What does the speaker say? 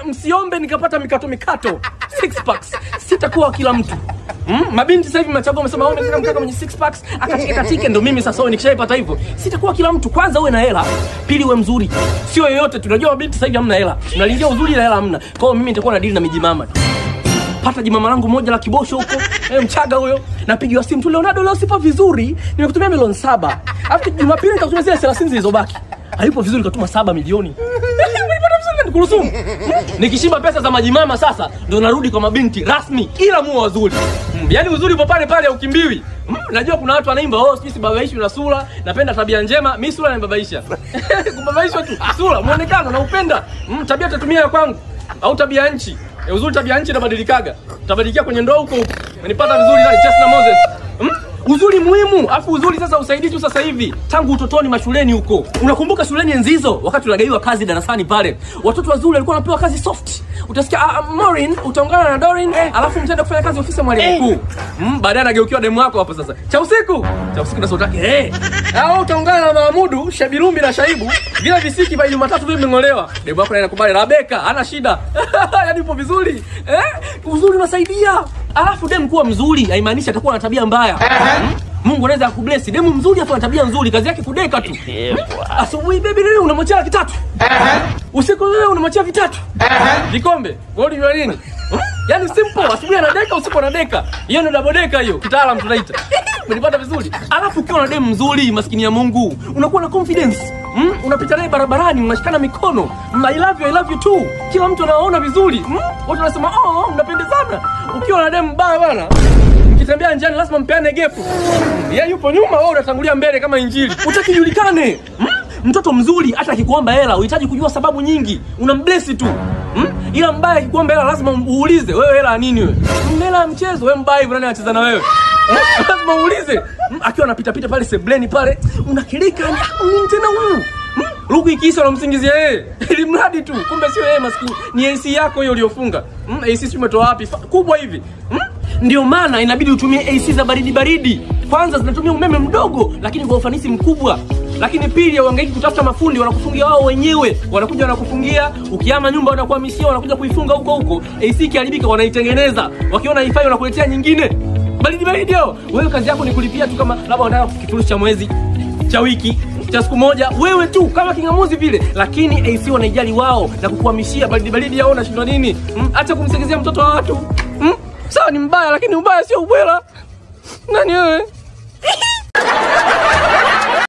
msiombe nikapata mikato 6 packs. Sitakuwa kila mtu. Mabinti sasa hivi machagua wamesema wao nataka mkaka mwenye 6 packs akatike ndo mimi sasa nikishaipata hivyo. Sitakuwa kila mtu. Kwanza uwe na hela, pili uwe mzuri. Sio yoyote tunajua mabinti sasa hivi hamna hela. Tunalingia uzuri na hela hamna. Kwa hiyo mimi nitakuwa na deal na mijimama. Pata jimama langu moja la kibosho huko, mchaga huyo, napigiwa simu tu, Leonardo leo sipo vizuri, nimekutumia milioni 7. Alafu Jumapili nitakutumia zile 30 zilizobaki. Hayupo vizuri nikatuma 7 milioni. Nilipata vizuri nikuruhusu. Nikishiba pesa za majimama sasa ndio narudi kwa mabinti rasmi ila muwe wazuri. Yaani uzuri upo pale pale ukimbiwi. Najua kuna watu wanaimba sisi babaishi na sura, napenda tabia njema, mimi sura nababaisha. Kubabaisha tu, sura, muonekano na upenda. Tabia tatumia kwangu au tabia nchi. Uzuri tabia nchi inabadilikaga. Utabadilikia kwenye ndoo huko. Unanipata vizuri nani Chester Moses. Uzuri muhimu, afu uzuri sasa usaidii tu sasa hivi. Tangu utotoni mashuleni huko. Unakumbuka shuleni enzi hizo wakati tunagaiwa kazi darasani pale. Watoto wazuri walikuwa wanapewa kazi soft. Utasikia Maureen utaungana na Doreen, alafu mtaenda kufanya kazi ofisi ya mwalimu mkuu. Baadaye anageukiwa demu wako hapo sasa. Cha usiku na sauti yake. Au utaungana na Mahmudu, Shabirumbi na Shaibu. Vile visiki vya Jumatatu vile vimeng'olewa. Demu wako anakubali Rebeka, hana shida. Yaani upo vizuri. Uzuri unasaidia. Alafu demu kuwa mzuri haimaanishi atakuwa na tabia mbaya. Mungu anaweza kubless demu mzuri afu ana tabia nzuri, kazi yake kudeka tu. Asubuhi baby leo unamwachia 3. Usiku leo unamwachia 3. Vikombe, goli ni nini? Yaani simple, asubuhi anadeka, usiku anadeka. Hiyo ndio double deka hiyo, kitaalamu tunaita. Mlipata vizuri. Alafu ukiwa na demu mzuri, maskini ya Mungu, unakuwa na confidence. Unapita naye barabarani, mnashikana mikono. I love you too. Kila mtu anaona vizuri. Watu wanasema, mnapendezana. Ukiwa na demu mbaya bana, mkitembea njiani lazima mpeane gepu. Yeye yupo nyuma, wewe unatangulia mbele kama injili. Utakijulikane. Mtoto mzuri hata akikuomba hela, unahitaji kujua sababu nyingi. Unambless tu. Ila mbaya akikuomba hela lazima uulize, wewe hela nini wewe? Hela ya mchezo, wewe mbaya hivyo nani anacheza na wewe? Lazima uulize. Akiwa anapita pale sebleni pale, unakilika nini tena huyu? Lugu ikiisha unamsingizia yeye. Ili mradi tu, kumbe sio yeye maskini. Ni AC yako hiyo uliyofunga. AC sio umetoa wapi? Kubwa hivi. Ndio maana inabidi utumie AC za baridi. Kwanza zinatumia umeme mdogo lakini kwa ufanisi mkubwa. Lakini pili uhangaiki kutafuta mafundi, wanakufungia wao wenyewe. Wanakuja wanakufungia, ukihama nyumba wanakuhamishia, wanakuja kuifunga huko. AC ikiharibika wanaitengeneza. Wakiona haifai wanakuletea nyingine. Baridi yao. Wewe kazi yako ni kulipia tu kama labda unataka kifurushi cha mwezi, cha wiki, cha siku moja, wewe tu kama kingamuzi vile. Lakini AC wanaijali wao na kukuhamishia baridi yao unashindwa nini? Acha kumsengezea mtoto wa watu. Sawa ni mbaya lakini ubaya sio ubwela. Nani wewe?